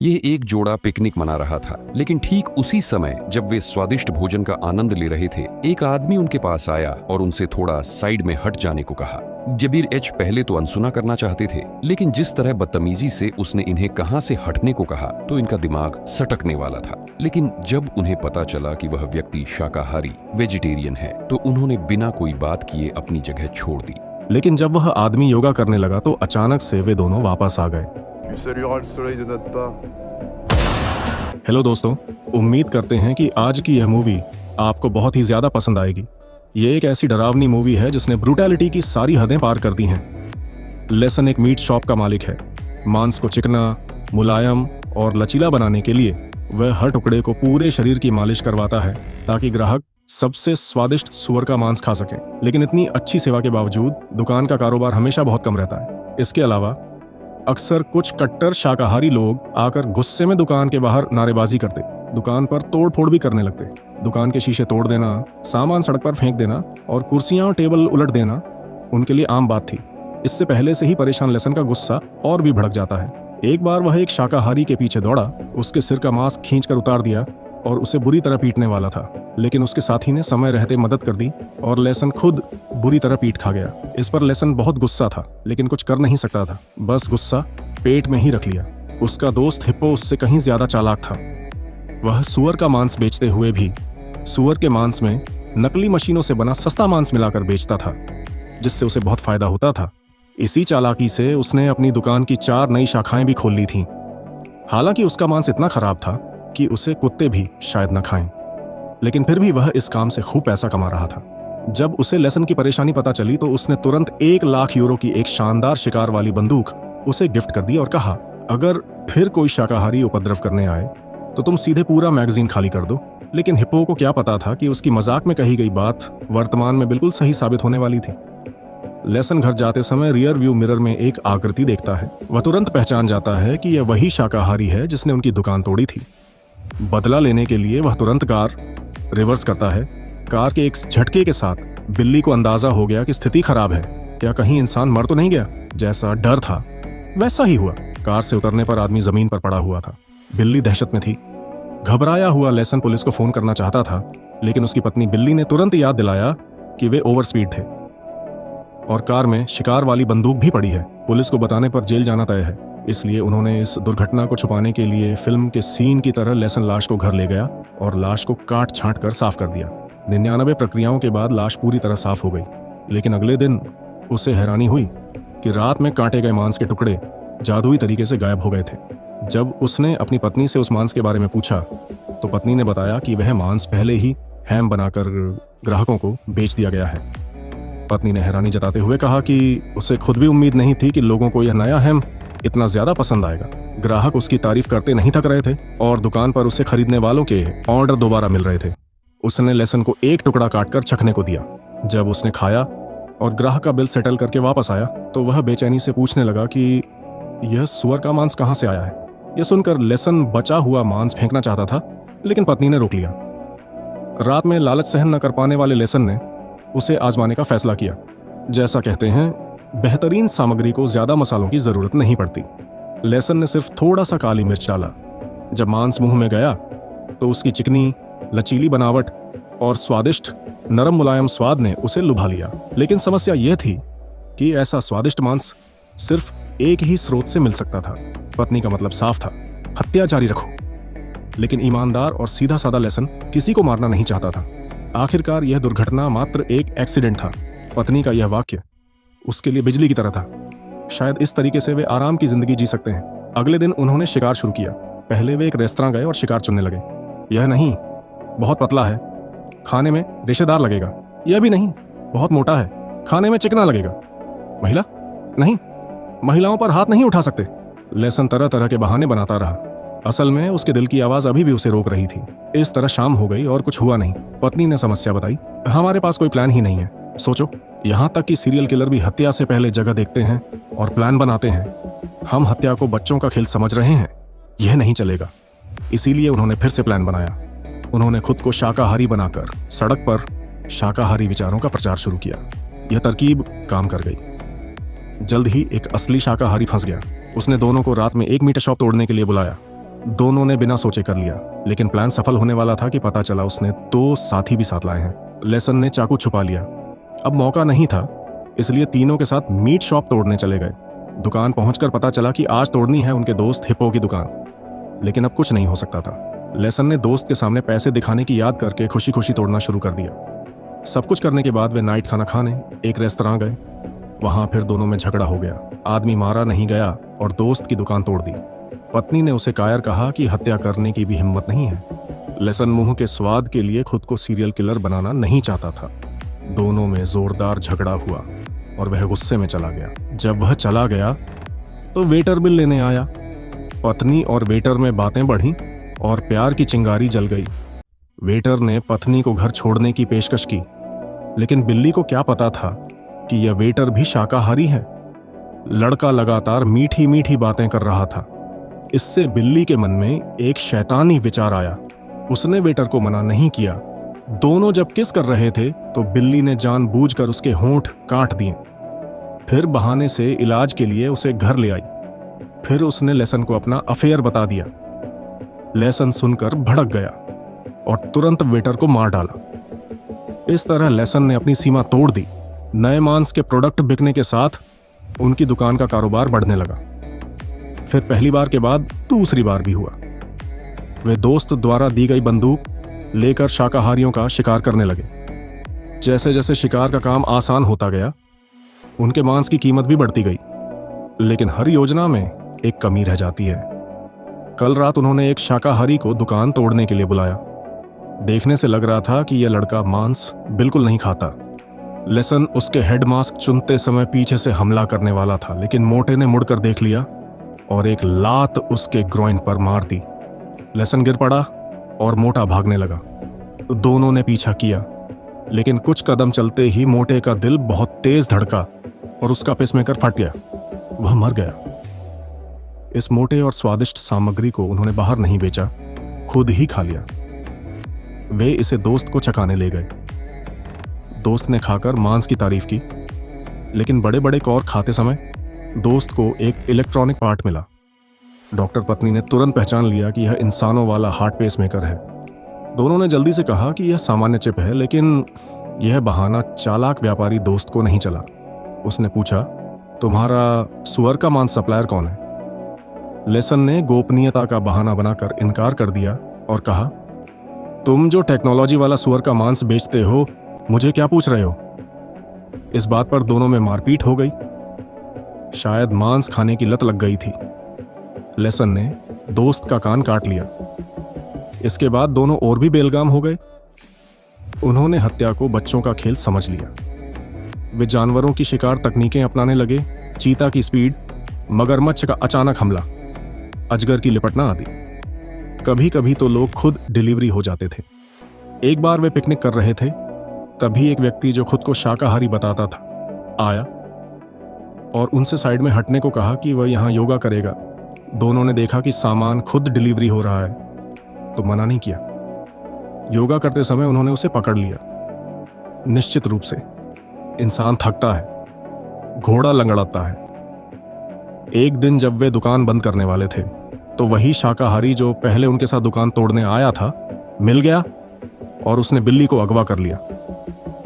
ये एक जोड़ा पिकनिक मना रहा था, लेकिन ठीक उसी समय जब वे स्वादिष्ट भोजन का आनंद ले रहे थे, एक आदमी उनके पास आया और उनसे थोड़ा साइड में हट जाने को कहा। जबीर एच पहले तो अनसुना करना चाहते थे, लेकिन जिस तरह बदतमीजी से उसने इन्हें कहां से हटने को कहा तो इनका दिमाग सटकने वाला था। लेकिन जब उन्हें पता चला कि वह व्यक्ति शाकाहारी वेजिटेरियन है, तो उन्होंने बिना कोई बात किए अपनी जगह छोड़ दी। लेकिन जब वह आदमी योगा करने लगा तो अचानक से वे दोनों वापस आ गए। हेलो दोस्तों, उम्मीद करते हैं कि आज की यह मूवी आपको बहुत ही ज्यादा पसंद आएगी। ये एक ऐसी डरावनी मूवी है जिसने ब्रूटैलिटी की सारी हदें पार कर दी हैं। लेसन एक मीट शॉप का मालिक है। मांस को चिकना, मुलायम और लचीला बनाने के लिए वह हर टुकड़े को पूरे शरीर की मालिश करवाता है ताकि ग्राहक सबसे स्वादिष्ट सुअर का मांस खा सकें। लेकिन इतनी अच्छी सेवा के बावजूद दुकान का कारोबार हमेशा बहुत कम रहता है। इसके अलावा अक्सर कुछ कट्टर शाकाहारी लोग आकर गुस्से में दुकान के बाहर नारेबाजी करते, दुकान पर तोड़ फोड़ भी करने लगते। दुकान के शीशे तोड़ देना, सामान सड़क पर फेंक देना और कुर्सियां और टेबल उलट देना उनके लिए आम बात थी। इससे पहले से ही परेशान लेसन का गुस्सा और भी भड़क जाता है। एक बार वह एक शाकाहारी के पीछे दौड़ा, उसके सिर का मांस खींचकर उतार दिया और उसे बुरी तरह पीटने वाला था, लेकिन उसके साथी ने समय रहते मदद कर दी और लेसन खुद बुरी तरह पीट खा गया। इस पर लेसन बहुत गुस्सा था, लेकिन कुछ कर नहीं सकता था, बस गुस्सा पेट में ही रख लिया। उसका दोस्त हिप्पो उससे कहीं ज्यादा चालाक था। वह सुअर का मांस बेचते हुए भी सुअर के मांस में नकली मशीनों से बना सस्ता मांस मिलाकर बेचता था, जिससे उसे बहुत फायदा होता था। इसी चालाकी से उसने अपनी दुकान की 4 नई शाखाएं भी खोल ली थीं। हालांकि उसका मांस इतना खराब था कि उसे कुत्ते भी शायद न खाएं, लेकिन फिर भी वह इस काम से खूब पैसा कमा रहा था। जब उसे लेसन की परेशानी पता चली तो उसने तुरंत 1 लाख यूरो की एक शानदार शिकार वाली बंदूक उसे गिफ्ट कर दी और कहा, अगर फिर कोई शाकाहारी उपद्रव करने आए तो तुम सीधे पूरा मैगजीन खाली कर दो। लेकिन हिप्पो को क्या पता था कि उसकी मजाक में कही गई बात वर्तमान में बिल्कुल सही साबित होने वाली थी। लेसन घर जाते समय रियर व्यू मिरर में एक आकृति देखता है। वह तुरंत पहचान जाता है कि यह वही शाकाहारी है जिसने उनकी दुकान तोड़ी थी। बदला लेने के लिए वह तुरंत कार रिवर्स करता है। कार के एक झटके के साथ बिल्ली को अंदाजा हो गया कि स्थिति खराब है। क्या कहीं इंसान मर तो नहीं गया? जैसा डर था वैसा ही हुआ। कार से उतरने पर आदमी जमीन पर पड़ा हुआ था। बिल्ली दहशत में थी। घबराया हुआ लेसन पुलिस को फोन करना चाहता था, लेकिन उसकी पत्नी बिल्ली ने तुरंत याद दिलाया कि वे ओवर स्पीड थे और कार में शिकार वाली बंदूक भी पड़ी है। पुलिस को बताने पर जेल जाना तय है, इसलिए उन्होंने इस दुर्घटना को छुपाने के लिए फिल्म के सीन की तरह लेसन लाश को घर ले गया और लाश को काट छांट कर साफ कर दिया। 99 प्रक्रियाओं के बाद लाश पूरी तरह साफ हो गई, लेकिन अगले दिन उसे हैरानी हुई कि रात में काटे गए मांस के टुकड़े जादुई तरीके से गायब हो गए थे। जब उसने अपनी पत्नी से उस मांस के बारे में पूछा तो पत्नी ने बताया कि वह मांस पहले ही हैम बनाकर ग्राहकों को बेच दिया गया है। पत्नी ने हैरानी जताते हुए कहा कि उसे खुद भी उम्मीद नहीं थी कि लोगों को यह नया हैम इतना ज्यादा पसंद आएगा। ग्राहक उसकी तारीफ करते नहीं थक रहे थे और दुकान पर उसे खरीदने वालों के ऑर्डर दोबारा मिल रहे थे। उसने लेसन को एक टुकड़ा काटकर चखने को दिया। जब उसने खाया और ग्राहक का बिल सेटल करके वापस आया तो वह बेचैनी से पूछने लगा कि यह सुअर का मांस कहां से आया है। यह सुनकर लेसन बचा हुआ मांस फेंकना चाहता था, लेकिन पत्नी ने रोक लिया। रात में लालच सहन न कर पाने वाले लेसन ने उसे आजमाने का फैसला किया। जैसा कहते हैं, बेहतरीन सामग्री को ज्यादा मसालों की जरूरत नहीं पड़ती। लेसन ने सिर्फ थोड़ा सा काली मिर्च डाला। जब मांस मुंह में गया तो उसकी चिकनी लचीली बनावट और स्वादिष्ट नरम मुलायम स्वाद ने उसे लुभा लिया। लेकिन समस्या यह थी कि ऐसा स्वादिष्ट मांस सिर्फ एक ही स्रोत से मिल सकता था। पत्नी का मतलब साफ था, हत्या जारी रखो। लेकिन ईमानदार और सीधा साधा लेसन किसी को मारना नहीं चाहता था। आखिरकार यह दुर्घटना मात्र एक एक्सीडेंट था। पत्नी का यह वाक्य उसके लिए बिजली की तरह था। शायद इस तरीके से वे आराम की जिंदगी जी सकते हैं। अगले दिन उन्होंने शिकार शुरू किया। पहले वे एक रेस्तरां गए और शिकार चुनने लगे। यह नहीं, बहुत पतला है, खाने में रेशेदार लगेगा। यह भी नहीं, बहुत मोटा है, खाने में चिकना लगेगा। महिला नहीं, महिलाओं पर हाथ नहीं उठा सकते। लेसन तरह तरह के बहाने बनाता रहा। असल में उसके दिल की आवाज अभी भी उसे रोक रही थी। इस तरह शाम हो गई और कुछ हुआ नहीं। पत्नी ने समस्या बताई, हमारे पास कोई प्लान ही नहीं है। सोचो, यहाँ तक कि सीरियल किलर भी हत्या से पहले जगह देखते हैं और प्लान बनाते हैं। हम हत्या को बच्चों का खेल समझ रहे हैं, यह नहीं चलेगा। इसीलिए उन्होंने फिर से प्लान बनाया। उन्होंने खुद को शाकाहारी बनाकर सड़क पर शाकाहारी विचारों का प्रचार शुरू किया। यह तरकीब काम कर गई। जल्द ही एक असली शाकाहारी फंस गया। उसने दोनों को रात में एक मीट शॉप तोड़ने के लिए बुलाया। दोनों ने बिना सोचे कर लिया, लेकिन प्लान सफल होने वाला था कि पता चला उसने 2 साथी भी साथ लाए हैं। लेसन ने चाकू छुपा लिया। अब मौका नहीं था, इसलिए तीनों के साथ मीट शॉप तोड़ने चले गए। दुकान पहुंचकर पता चला कि आज तोड़नी है उनके दोस्त हिप्पो की दुकान, लेकिन अब कुछ नहीं हो सकता था। लेसन ने दोस्त के सामने पैसे दिखाने की याद करके खुशी खुशी तोड़ना शुरू कर दिया। सब कुछ करने के बाद वे नाइट खाना खाने एक रेस्तरां गए। वहां फिर दोनों में झगड़ा हो गया। आदमी मारा नहीं गया और दोस्त की दुकान तोड़ दी। पत्नी ने उसे कायर कहा कि हत्या करने की भी हिम्मत नहीं है। लेसन मुंह के स्वाद के लिए खुद को सीरियल किलर बनाना नहीं चाहता था। दोनों में जोरदार झगड़ा हुआ और वह गुस्से में चला गया। जब वह चला गया तो वेटर बिल लेने आया। पत्नी और वेटर में बातें बढ़ी और प्यार की चिंगारी जल गई। वेटर ने पत्नी को घर छोड़ने की पेशकश की, लेकिन बिल्ली को क्या पता था कि यह वेटर भी शाकाहारी है। लड़का लगातार मीठी मीठी बातें कर रहा था। इससे बिल्ली के मन में एक शैतानी विचार आया। उसने वेटर को मना नहीं किया। दोनों जब किस कर रहे थे तो बिल्ली ने जानबूझकर उसके होंठ काट दिए। फिर बहाने से इलाज के लिए उसे घर ले आई। फिर उसने लेसन को अपना अफेयर बता दिया। लेसन सुनकर भड़क गया और तुरंत वेटर को मार डाला। इस तरह लेसन ने अपनी सीमा तोड़ दी। नए मांस के प्रोडक्ट बिकने के साथ उनकी दुकान का कारोबार बढ़ने लगा। फिर पहली बार के बाद दूसरी बार भी हुआ। वे दोस्त द्वारा दी गई बंदूक लेकर शाकाहारियों का शिकार करने लगे। जैसे जैसे शिकार का काम आसान होता गया, उनके मांस की कीमत भी बढ़ती गई। लेकिन हर योजना में एक कमी रह जाती है। कल रात उन्होंने एक शाकाहारी को दुकान तोड़ने के लिए बुलाया। देखने से लग रहा था कि यह लड़का मांस बिल्कुल नहीं खाता। लेसन उसके हेड मास्क चुनते समय पीछे से हमला करने वाला था, लेकिन मोटे ने मुड़कर देख लिया और एक लात उसके ग्रोइन पर मार दी। लेसन गिर पड़ा और मोटा भागने लगा। दोनों ने पीछा किया, लेकिन कुछ कदम चलते ही मोटे का दिल बहुत तेज धड़का और उसका पेसमेकर फट गया। वह मर गया। इस मोटे और स्वादिष्ट सामग्री को उन्होंने बाहर नहीं बेचा, खुद ही खा लिया। वे इसे दोस्त को चखाने ले गए। दोस्त ने खाकर मांस की तारीफ की, लेकिन बड़े बड़े कौर खाते समय दोस्त को एक इलेक्ट्रॉनिक पार्ट मिला। डॉक्टर पत्नी ने तुरंत पहचान लिया कि यह इंसानों वाला हार्ट पेसमेकर है। दोनों ने जल्दी से कहा कि यह सामान्य चिप है, लेकिन यह बहाना चालाक व्यापारी दोस्त को नहीं चला। उसने पूछा, तुम्हारा सुअर का मांस सप्लायर कौन है? लेसन ने गोपनीयता का बहाना बनाकर इनकार कर दिया और कहा, तुम जो टेक्नोलॉजी वाला सुअर का मांस बेचते हो, मुझे क्या पूछ रहे हो? इस बात पर दोनों में मारपीट हो गई। शायद मांस खाने की लत लग गई थी। लेसन ने दोस्त का कान काट लिया। इसके बाद दोनों और भी बेलगाम हो गए। उन्होंने हत्या को बच्चों का खेल समझ लिया। वे जानवरों की शिकार तकनीकें अपनाने लगे। चीता की स्पीड, मगरमच्छ का अचानक हमला, अजगर की लिपटना आदि। कभी कभी तो लोग खुद डिलीवरी हो जाते थे। एक बार वे पिकनिक कर रहे थे, तभी एक व्यक्ति जो खुद को शाकाहारी बताता था आया और उनसे साइड में हटने को कहा कि वह यहाँ योगा करेगा। दोनों ने देखा कि सामान खुद डिलीवरी हो रहा है, तो मना नहीं किया। योगा करते समय उन्होंने उसे पकड़ लिया। निश्चित रूप से इंसान थकता है, घोड़ा लंगड़ाता है। एक दिन जब वे दुकान बंद करने वाले थे, तो वही शाकाहारी जो पहले उनके साथ दुकान तोड़ने आया था मिल गया और उसने बिल्ली को अगवा कर लिया।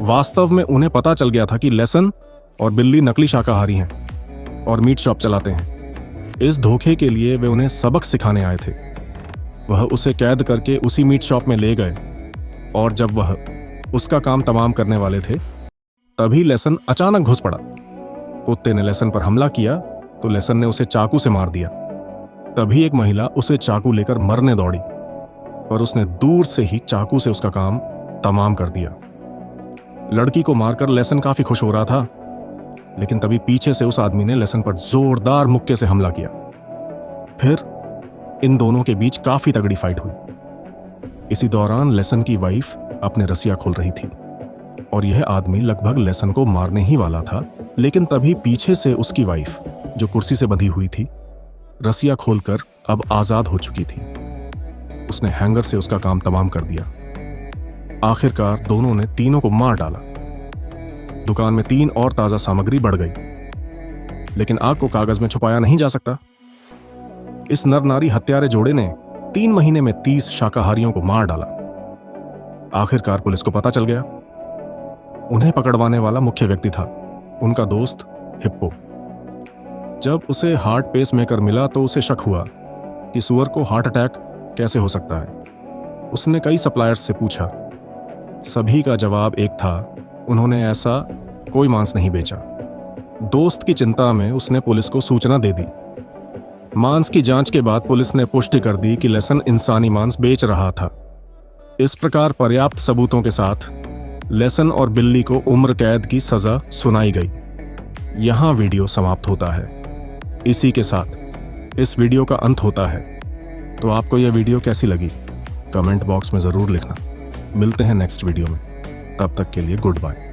वास्तव में उन्हें पता चल गया था कि लेसन और बिल्ली नकली शाकाहारी हैं और मीट शॉप चलाते हैं। इस धोखे के लिए वे उन्हें सबक सिखाने आए थे। वह उसे कैद करके उसी मीट शॉप में ले गए और जब वह उसका काम तमाम करने वाले थे, तभी लेसन अचानक घुस पड़ा। कुत्ते ने लेसन पर हमला किया तो लेसन ने उसे चाकू से मार दिया। तभी एक महिला उसे चाकू लेकर मरने दौड़ी, पर उसने दूर से ही चाकू से उसका काम तमाम कर दिया। लड़की को मारकर लेसन काफी खुश हो रहा था, लेकिन तभी पीछे से उस आदमी ने लेसन पर जोरदार मुक्के से हमला किया। फिर इन दोनों के बीच काफी तगड़ी फाइट हुई। इसी दौरान लेसन की वाइफ अपने रसिया खोल रही थी और यह आदमी लगभग लेसन को मारने ही वाला था, लेकिन तभी पीछे से उसकी वाइफ, जो कुर्सी से बंधी हुई थी, रसिया खोलकर अब आजाद हो चुकी थी। उसने हैंगर से उसका काम तमाम कर दिया। आखिरकार दोनों ने तीनों को मार डाला। दुकान में 3 और ताजा सामग्री बढ़ गई, लेकिन आग को कागज में छुपाया नहीं जा सकता। इस नर नारी हत्यारे जोड़े ने 3 महीने में 30 शाकाहारियों को मार डाला। आखिरकार पुलिस को पता चल गया। उन्हें पकड़वाने वाला मुख्य व्यक्ति था उनका दोस्त हिप्पो। जब उसे हार्ट पेस मेकर मिला तो उसे शक हुआ कि सुअर को हार्ट अटैक कैसे हो सकता है। उसने कई सप्लायर्स से पूछा, सभी का जवाब एक था, उन्होंने ऐसा कोई मांस नहीं बेचा। दोस्त की चिंता में उसने पुलिस को सूचना दे दी। मांस की जांच के बाद पुलिस ने पुष्टि कर दी कि लेसन इंसानी मांस बेच रहा था। इस प्रकार पर्याप्त सबूतों के साथ लेसन और बिल्ली को उम्र कैद की सजा सुनाई गई। यहां वीडियो समाप्त होता है। इसी के साथ इस वीडियो का अंत होता है। तो आपको यह वीडियो कैसी लगी कमेंट बॉक्स में जरूर लिखना। मिलते हैं नेक्स्ट वीडियो में, तब तक के लिए गुड बाय।